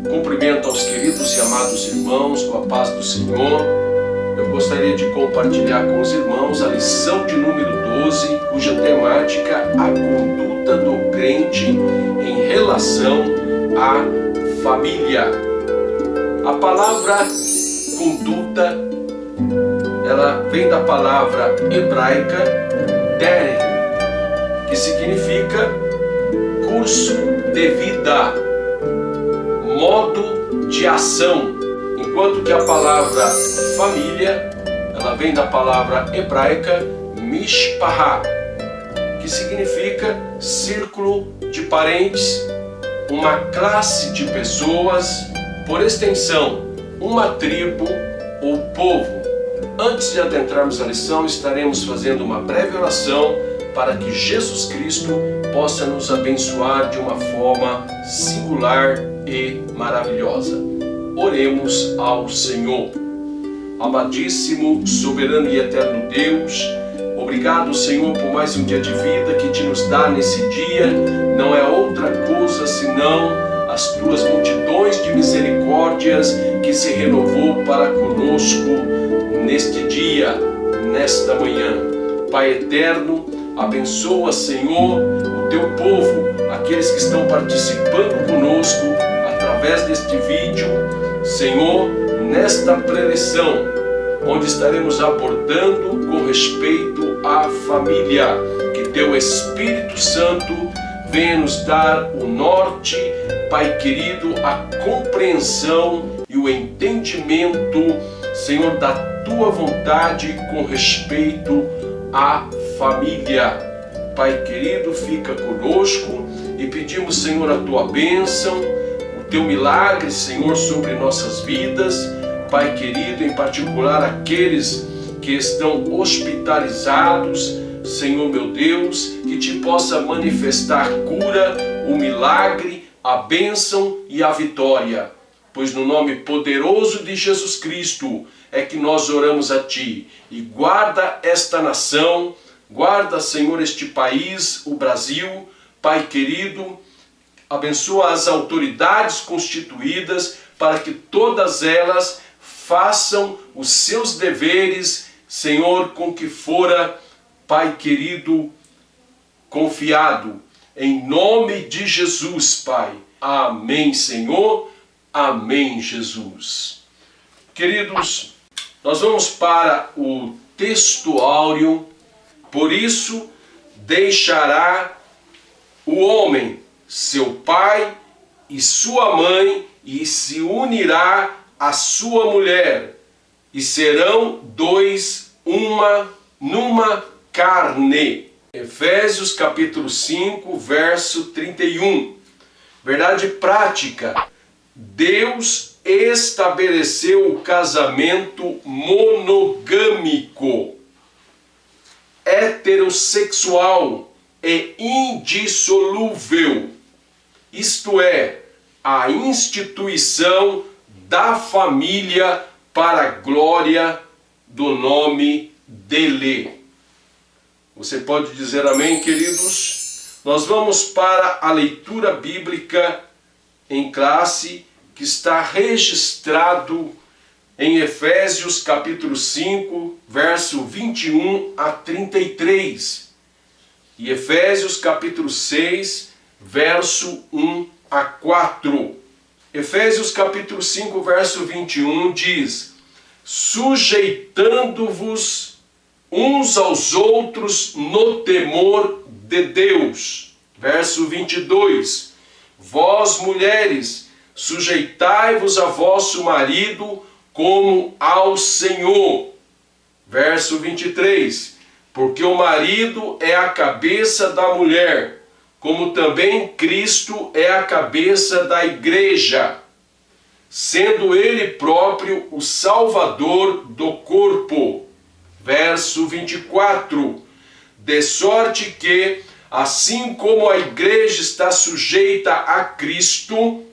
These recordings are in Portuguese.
Cumprimento aos queridos e amados irmãos com a paz do Senhor. Eu gostaria de compartilhar com os irmãos a lição de número 12, cuja temática é a conduta do crente em relação à família. A palavra conduta, ela vem da palavra hebraica derech, que significa curso de vida, modo de ação, enquanto que a palavra família, ela vem da palavra hebraica mishpahá, que significa círculo de parentes, uma classe de pessoas, por extensão, uma tribo ou povo. Antes de adentrarmos a lição, estaremos fazendo uma breve oração para que Jesus Cristo possa nos abençoar de uma forma singular e maravilhosa. Oremos ao Senhor. Amadíssimo, soberano e eterno Deus, obrigado, Senhor, por mais um dia de vida que te nos dá nesse dia. Não é outra coisa senão as tuas multidões de misericórdias que se renovou para conosco neste dia, nesta manhã. Pai eterno, abençoa, Senhor, o teu povo, aqueles que estão participando conosco através deste vídeo, Senhor, nesta preleção, onde estaremos abordando com respeito à família. Que teu Espírito Santo venha nos dar o norte, Pai querido, a compreensão e o entendimento, Senhor, da tua vontade com respeito à família. Pai querido, fica conosco e pedimos, Senhor, a tua bênção, o teu milagre, Senhor, sobre nossas vidas. Pai querido, em particular aqueles que estão hospitalizados, Senhor meu Deus, que te possa manifestar cura, o milagre, a bênção e a vitória. Pois no nome poderoso de Jesus Cristo é que nós oramos a ti. E guarda esta nação, guarda, Senhor, este país, o Brasil, Pai querido, abençoa as autoridades constituídas para que todas elas façam os seus deveres, Senhor, com que fora, Pai querido, confiado. Em nome de Jesus, Pai. Amém, Senhor. Amém, Jesus. Queridos, nós vamos para o texto áureo. Por isso, deixará o homem seu pai e sua mãe e se unirá à sua mulher, e serão dois numa carne. Efésios capítulo 5, verso 31. Verdade prática. Deus estabeleceu o casamento monogâmico, heterossexual e indissolúvel, isto é, a instituição da família para a glória do nome dele. Você pode dizer amém, queridos? Nós vamos para a leitura bíblica em classe, que está registrado em Efésios capítulo 5, verso 21 a 33. E Efésios capítulo 6, verso 1 a 4. Efésios capítulo 5, verso 21 diz: sujeitando-vos uns aos outros no temor de Deus. Verso 22. Vós, mulheres, sujeitai-vos a vosso marido como ao Senhor. Verso 23. Porque o marido é a cabeça da mulher, como também Cristo é a cabeça da igreja, sendo ele próprio o Salvador do corpo. Verso 24. De sorte que, assim como a igreja está sujeita a Cristo,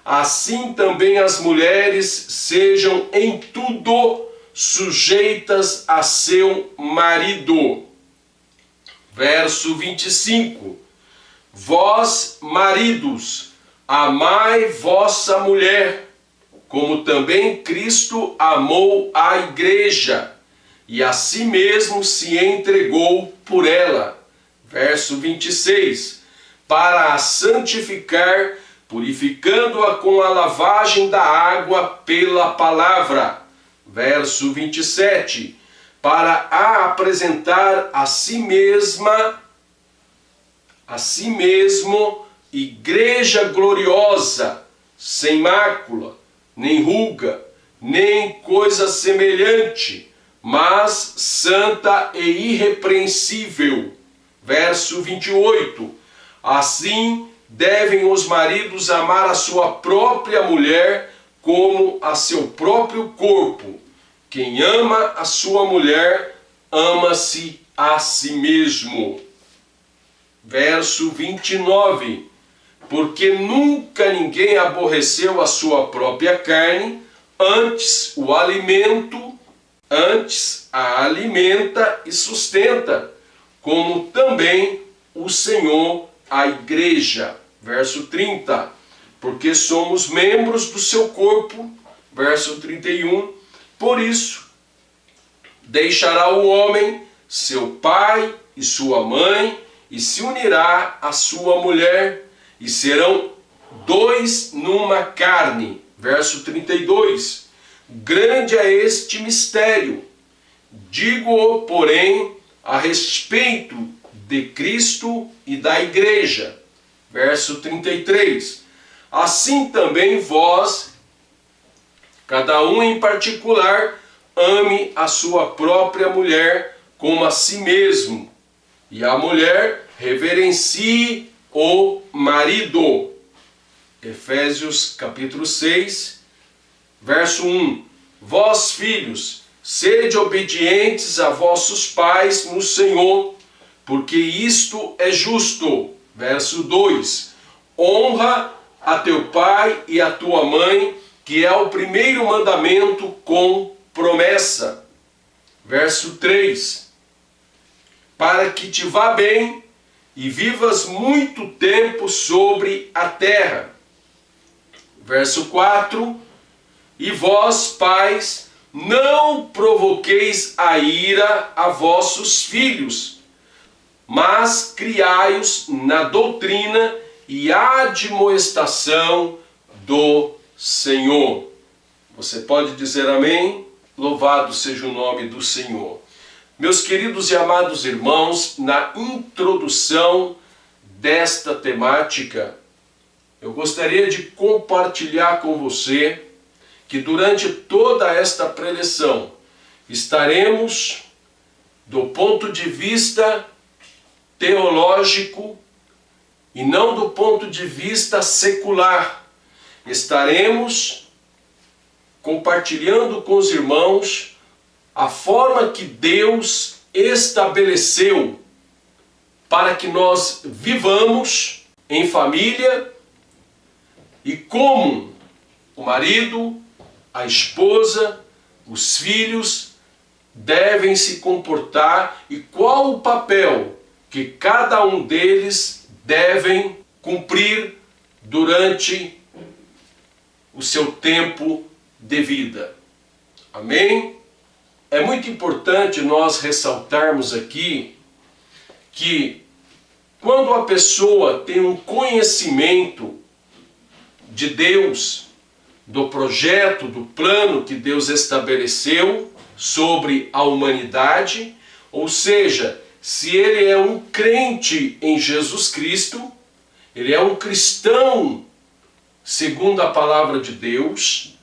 assim também as mulheres sejam em tudo sujeitas a seu marido. Verso 25. Vós, maridos, amai vossa mulher, como também Cristo amou a igreja, e a si mesmo se entregou por ela. Verso 26. Para a santificar, purificando-a com a lavagem da água pela palavra. Verso 27. Para a apresentar a si mesmo, igreja gloriosa, sem mácula, nem ruga, nem coisa semelhante, mas santa e irrepreensível. Verso 28. Assim devem os maridos amar a sua própria mulher como a seu próprio corpo. Quem ama a sua mulher, ama-se a si mesmo. Verso 29. Porque nunca ninguém aborreceu a sua própria carne, antes a alimenta e sustenta, como também o Senhor a igreja. Verso 30. Porque somos membros do seu corpo. Verso 31. Por isso, deixará o homem seu pai e sua mãe, e se unirá à sua mulher, e serão dois numa carne. Verso 32. Grande é este mistério. Digo-o, porém, a respeito de Cristo e da igreja. Verso 33. Assim também vós, cada um em particular, ame a sua própria mulher como a si mesmo, e a mulher reverencie o marido. Efésios capítulo 6, verso 1. Vós, filhos, sede obedientes a vossos pais no Senhor, porque isto é justo. Verso 2. Honra a teu pai e a tua mãe, que é o primeiro mandamento com promessa. Verso 3. Para que te vá bem e vivas muito tempo sobre a terra. Verso 4. E vós, pais, não provoqueis a ira a vossos filhos, mas criai-os na doutrina e admoestação do Senhor. Você pode dizer amém? Louvado seja o nome do Senhor. Meus queridos e amados irmãos, na introdução desta temática, eu gostaria de compartilhar com você que durante toda esta preleção estaremos, do ponto de vista teológico e não do ponto de vista secular, estaremos compartilhando com os irmãos a forma que Deus estabeleceu para que nós vivamos em família e como o marido, a esposa, os filhos devem se comportar e qual o papel que cada um deles devem cumprir durante o seu tempo de vida. Amém? É muito importante nós ressaltarmos aqui que quando a pessoa tem um conhecimento de Deus, do projeto, do plano que Deus estabeleceu sobre a humanidade, ou seja, se ele é um crente em Jesus Cristo, ele é um cristão segundo a palavra de Deus,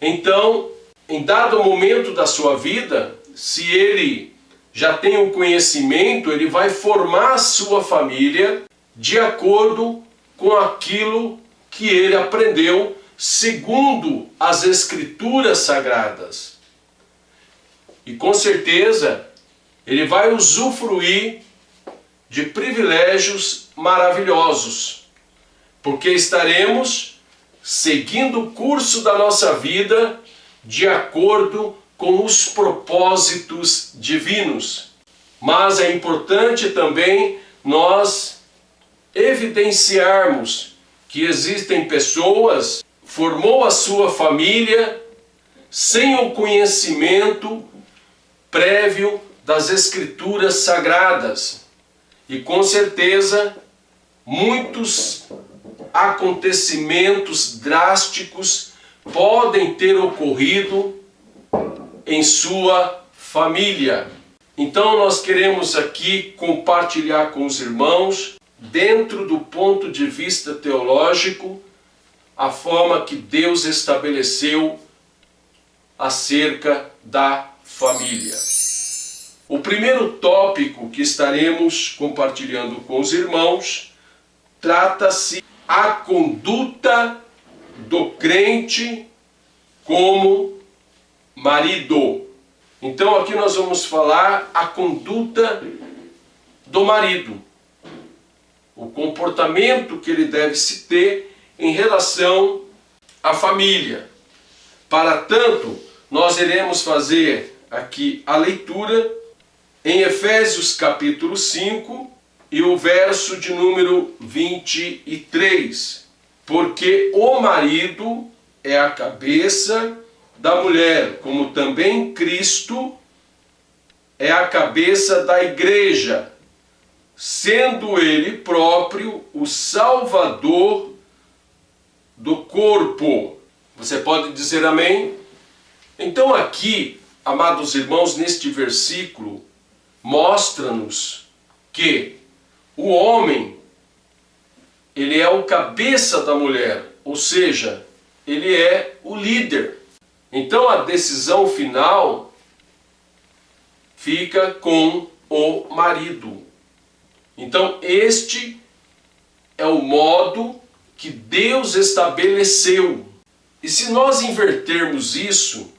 então, em dado momento da sua vida, se ele já tem o conhecimento, ele vai formar a sua família de acordo com aquilo que ele aprendeu segundo as Escrituras Sagradas. E com certeza, ele vai usufruir de privilégios maravilhosos, porque estaremos seguindo o curso da nossa vida de acordo com os propósitos divinos. Mas é importante também nós evidenciarmos que existem pessoas que formou a sua família sem o conhecimento prévio das Escrituras Sagradas. E com certeza, muitos acontecimentos drásticos podem ter ocorrido em sua família. Então nós queremos aqui compartilhar com os irmãos, dentro do ponto de vista teológico, a forma que Deus estabeleceu acerca da família. O primeiro tópico que estaremos compartilhando com os irmãos trata-se a conduta do crente como marido. Então aqui nós vamos falar a conduta do marido, o comportamento que ele deve se ter em relação à família. Para tanto, nós iremos fazer aqui a leitura em Efésios capítulo 5 e o verso de número 23. Porque o marido é a cabeça da mulher, como também Cristo é a cabeça da igreja, sendo ele próprio o Salvador do corpo. Você pode dizer amém? Então aqui, amados irmãos, neste versículo, mostra-nos que o homem, ele é o cabeça da mulher, ou seja, ele é o líder. Então a decisão final fica com o marido. Então este é o modo que Deus estabeleceu. E se nós invertermos isso,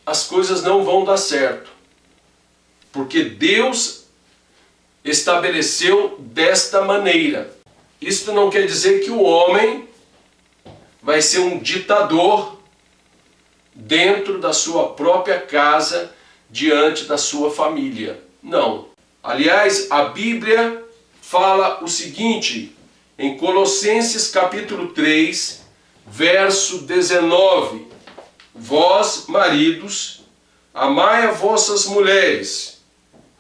as coisas não vão dar certo. Porque Deus estabeleceu desta maneira. Isto não quer dizer que o homem vai ser um ditador dentro da sua própria casa, diante da sua família. Não. Aliás, a Bíblia fala o seguinte, em Colossenses capítulo 3, verso 19. Vós, maridos, amai a vossas mulheres,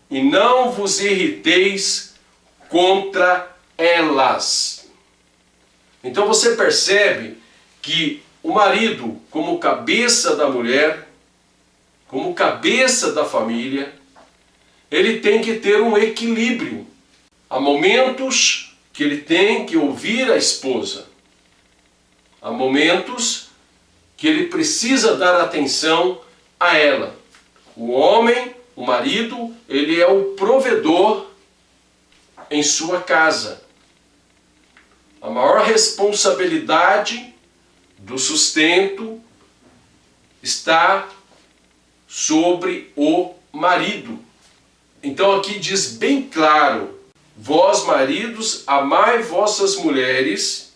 e não vos irriteis contra elas. Então você percebe que o marido, como cabeça da mulher, como cabeça da família, ele tem que ter um equilíbrio. Há momentos que ele tem que ouvir a esposa. Há momentos que ele precisa dar atenção a ela. O homem, o marido, ele é o provedor em sua casa. A maior responsabilidade do sustento está sobre o marido. Então aqui diz bem claro: vós, maridos, amai vossas mulheres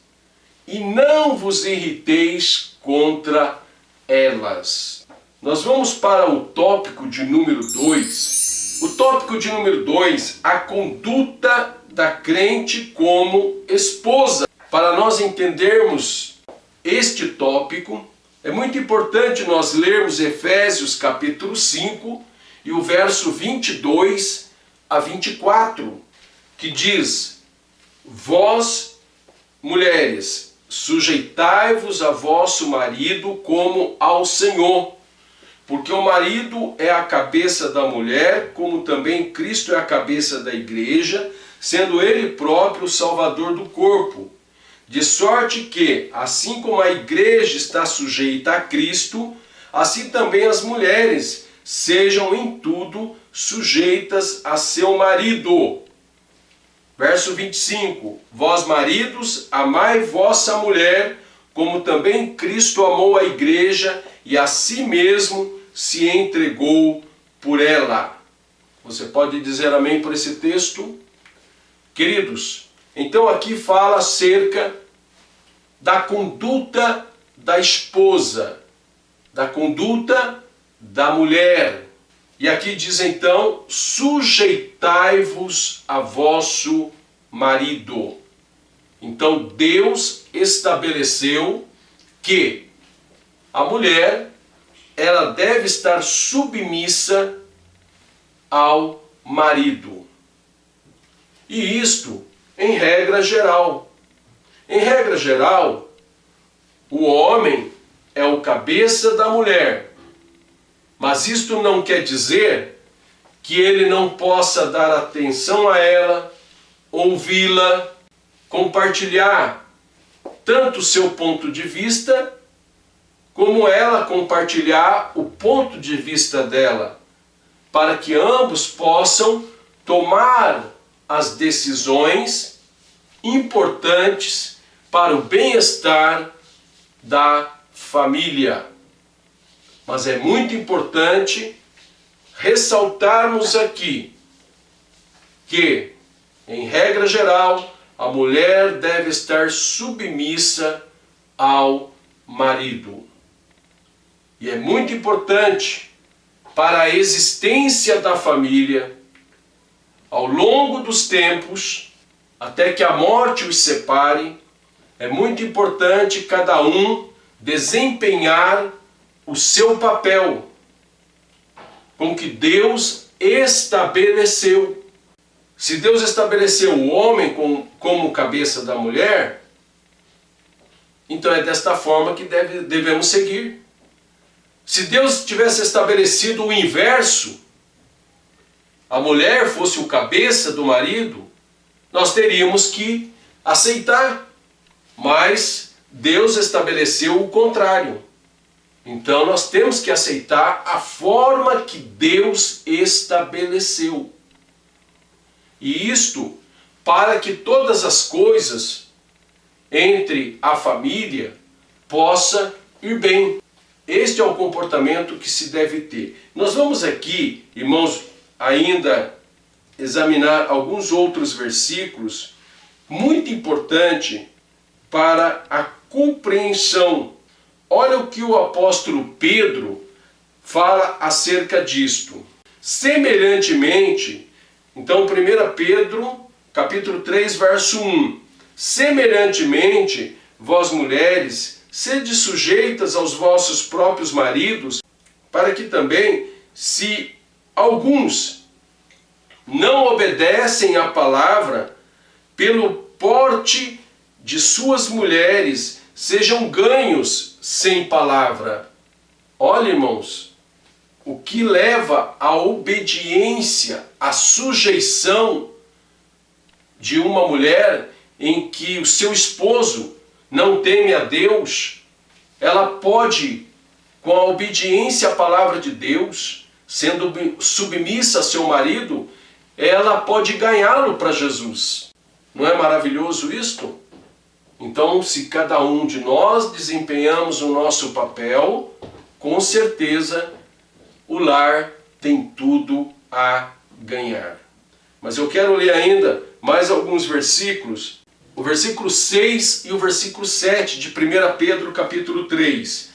e não vos irriteis contra elas. Nós vamos para o tópico de número 2. O tópico de número 2, a conduta da crente como esposa. Para nós entendermos este tópico, é muito importante nós lermos Efésios capítulo 5 e o verso 22 a 24, que diz: vós, mulheres, sujeitai-vos a vosso marido como ao Senhor, porque o marido é a cabeça da mulher, como também Cristo é a cabeça da igreja, sendo ele próprio o Salvador do corpo. De sorte que, assim como a igreja está sujeita a Cristo, assim também as mulheres sejam em tudo sujeitas a seu marido. Verso 25: Vós maridos, amai vossa mulher, como também Cristo amou a igreja e a si mesmo se entregou por ela. Você pode dizer amém por esse texto? Queridos, então aqui fala acerca da conduta da esposa, da conduta da mulher. E aqui diz então: sujeitai-vos a vosso marido. Então Deus estabeleceu que a mulher, ela deve estar submissa ao marido. E isto em regra geral. Em regra geral, o homem é o cabeça da mulher. Mas isto não quer dizer que ele não possa dar atenção a ela, ouvi-la, compartilhar tanto o seu ponto de vista, como ela compartilhar o ponto de vista dela, para que ambos possam tomar as decisões importantes para o bem-estar da família. Mas é muito importante ressaltarmos aqui que, em regra geral, a mulher deve estar submissa ao marido. E é muito importante para a existência da família, ao longo dos tempos, até que a morte os separe, é muito importante cada um desempenhar o seu papel com que Deus estabeleceu. Se Deus estabeleceu o homem como cabeça da mulher, então é desta forma que devemos seguir. Se Deus tivesse estabelecido o inverso, a mulher fosse o cabeça do marido, nós teríamos que aceitar. Mas Deus estabeleceu o contrário. Então nós temos que aceitar a forma que Deus estabeleceu. E isto para que todas as coisas entre a família possa ir bem. Este é o comportamento que se deve ter. Nós vamos aqui, irmãos, ainda examinar alguns outros versículos muito importantes para a compreensão. Olha o que o apóstolo Pedro fala acerca disto. Semelhantemente, então 1 Pedro, capítulo 3, verso 1. Semelhantemente, vós mulheres, sede sujeitas aos vossos próprios maridos, para que também, se alguns não obedecem à palavra, pelo porte de suas mulheres, sejam ganhos sem palavra. Olha, irmãos, o que leva à obediência, à sujeição de uma mulher em que o seu esposo não teme a Deus, ela pode, com a obediência à palavra de Deus, sendo submissa a seu marido, ela pode ganhá-lo para Jesus. Não é maravilhoso isto? Então, se cada um de nós desempenhamos o nosso papel, com certeza o lar tem tudo a ganhar. Mas eu quero ler ainda mais alguns versículos, o versículo 6 e o versículo 7 de 1 Pedro capítulo 3.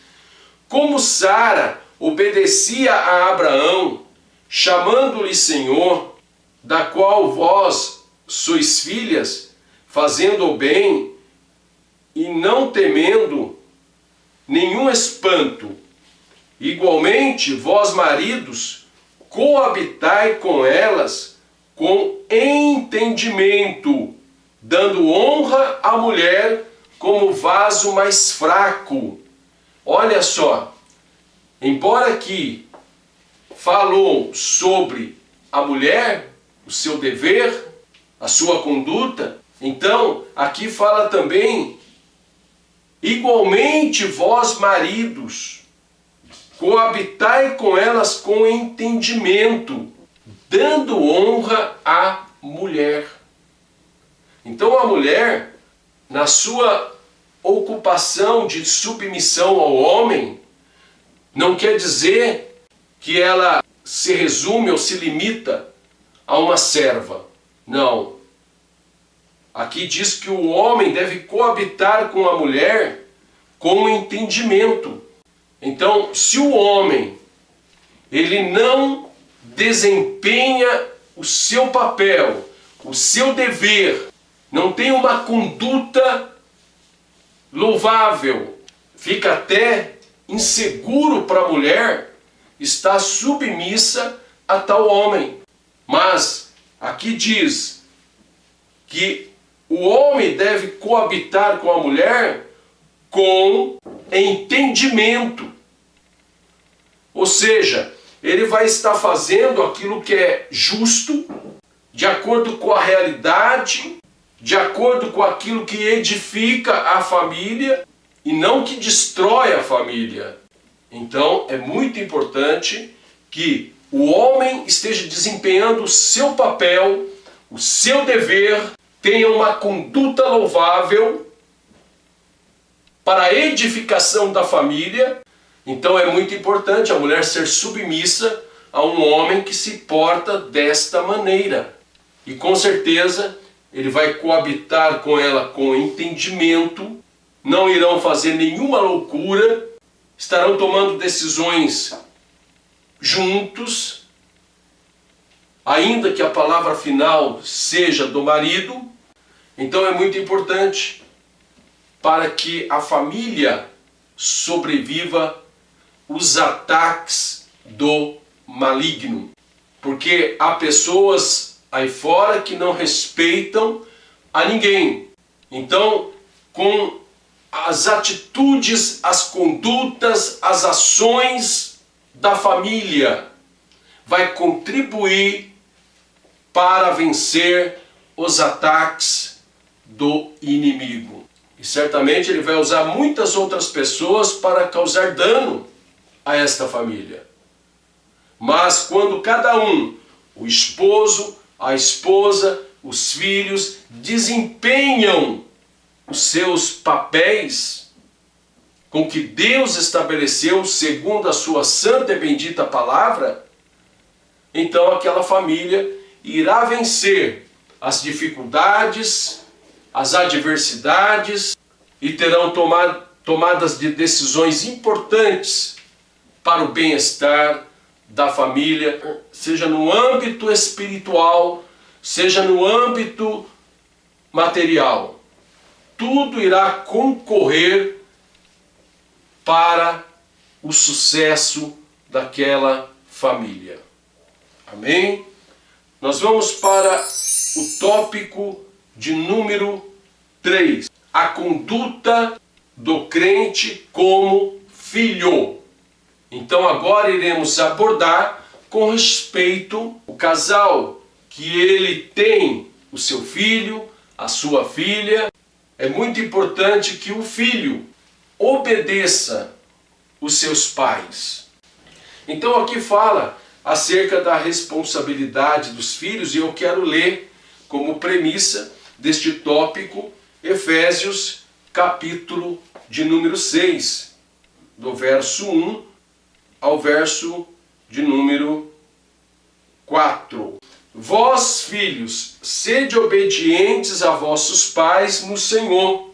Como Sara obedecia a Abraão, chamando-lhe Senhor, da qual vós sois filhas, fazendo o bem e não temendo nenhum espanto. Igualmente, vós maridos, coabitai com elas com entendimento, dando honra à mulher como vaso mais fraco. Olha só, embora aqui falou sobre a mulher, o seu dever, a sua conduta, então aqui fala também Igualmente vós, maridos, coabitai com elas com entendimento, dando honra à mulher. Então a mulher, na sua ocupação de submissão ao homem, não quer dizer que ela se resume ou se limita a uma serva. Não. Aqui diz que o homem deve coabitar com a mulher com entendimento. Então, se o homem ele não desempenha o seu papel, o seu dever, não tem uma conduta louvável, fica até inseguro para a mulher estar submissa a tal homem. Mas aqui diz que o homem deve coabitar com a mulher com entendimento. Ou seja, ele vai estar fazendo aquilo que é justo, de acordo com a realidade, de acordo com aquilo que edifica a família e não que destrói a família. Então é muito importante que o homem esteja desempenhando o seu papel, o seu dever, tenha uma conduta louvável para a edificação da família. Então é muito importante a mulher ser submissa a um homem que se porta desta maneira. E com certeza ele vai coabitar com ela com entendimento, não irão fazer nenhuma loucura, estarão tomando decisões juntos, ainda que a palavra final seja do marido. Então é muito importante para que a família sobreviva os ataques do maligno. Porque há pessoas aí fora que não respeitam a ninguém. Então, com as atitudes, as condutas, as ações da família, vai contribuir para vencer os ataques do inimigo. E certamente ele vai usar muitas outras pessoas para causar dano a esta família. Mas quando cada um, o esposo, a esposa, os filhos, desempenham os seus papéis com que Deus estabeleceu segundo a sua santa e bendita palavra, então aquela família irá vencer as dificuldades, as adversidades e terão tomadas de decisões importantes para o bem-estar da família, seja no âmbito espiritual, seja no âmbito material. Tudo irá concorrer para o sucesso daquela família. Amém? Nós vamos para o tópico de número 3. A conduta do crente como filho. Então agora iremos abordar com respeito ao casal que ele tem o seu filho, a sua filha. É muito importante que o filho obedeça os seus pais. Então aqui fala acerca da responsabilidade dos filhos e eu quero ler como premissa deste tópico Efésios capítulo de número 6, do verso 1 ao verso de número 4. Vós, filhos, sede obedientes a vossos pais no Senhor,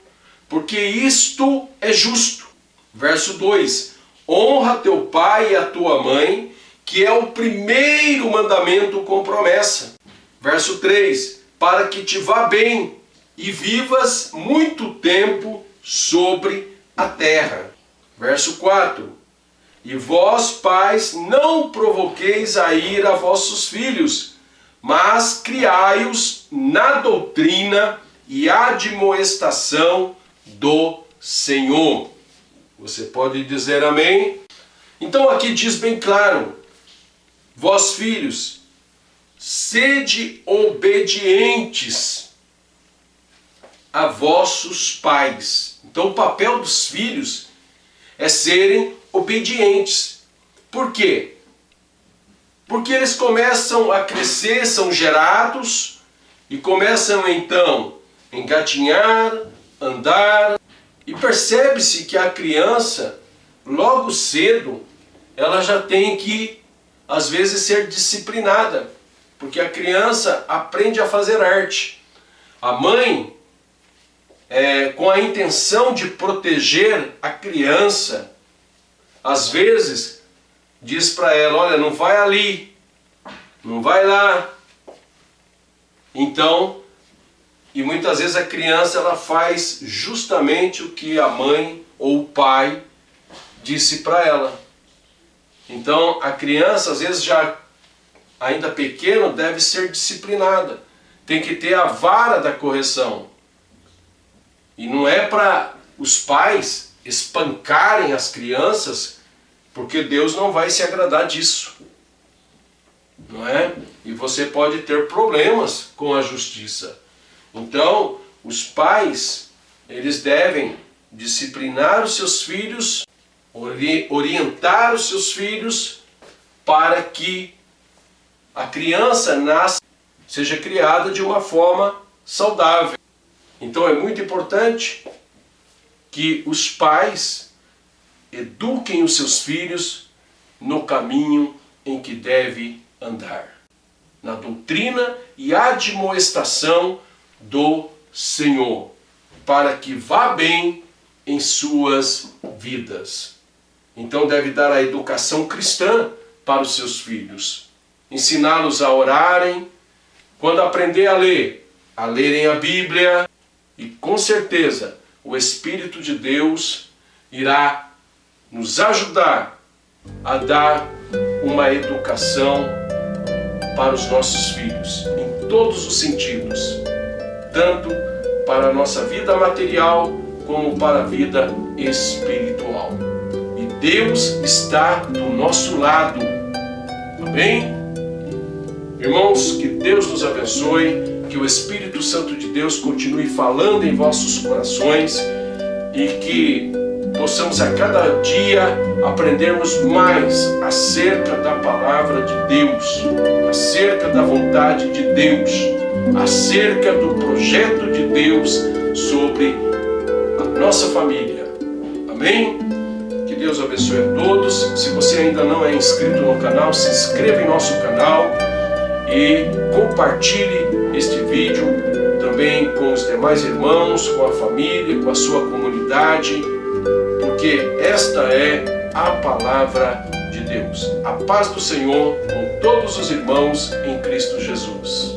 porque isto é justo. Verso 2. Honra teu pai e a tua mãe, que é o primeiro mandamento com promessa. Verso 3. Para que te vá bem e vivas muito tempo sobre a terra. Verso 4. E vós, pais, não provoqueis a ira a vossos filhos, mas criai-os na doutrina e admoestação do Senhor. Você pode dizer amém? Então aqui diz bem claro: vós, filhos, sede obedientes a vossos pais. Então o papel dos filhos é serem obedientes. Por quê? Porque eles começam a crescer, são gerados e começam então a engatinhar, andar. E percebe-se que a criança, logo cedo, ela já tem que, às vezes, ser disciplinada. Porque a criança aprende a fazer arte. A mãe, com a intenção de proteger a criança, às vezes diz para ela, olha, não vai ali, não vai lá. Então, e muitas vezes a criança ela faz justamente o que a mãe ou o pai disse para ela. Então a criança, às vezes já ainda pequena, deve ser disciplinada. Tem que ter a vara da correção. E não é para os pais espancarem as crianças, porque Deus não vai se agradar disso. Não é? E você pode ter problemas com a justiça. Então, os pais, eles devem disciplinar os seus filhos, orientar os seus filhos para que a criança nasça, seja criada de uma forma saudável. Então é muito importante que os pais eduquem os seus filhos no caminho em que deve andar, na doutrina e admoestação do Senhor, para que vá bem em suas vidas. Então deve dar a educação cristã para os seus filhos, ensiná-los a orarem, quando aprender a lerem a Bíblia, e com certeza o Espírito de Deus irá nos ajudar a dar uma educação para os nossos filhos, em todos os sentidos, tanto para a nossa vida material como para a vida espiritual. E Deus está do nosso lado. Amém? Irmãos, que Deus nos abençoe, que o Espírito Santo de Deus continue falando em vossos corações e que possamos a cada dia aprendermos mais acerca da palavra de Deus, acerca da vontade de Deus, acerca do projeto de Deus sobre a nossa família. Amém? Que Deus abençoe a todos. Se você ainda não é inscrito no canal, se inscreva em nosso canal e compartilhe este vídeo também com os demais irmãos, com a família, com a sua comunidade, porque esta é a palavra de Deus. A paz do Senhor com todos os irmãos em Cristo Jesus.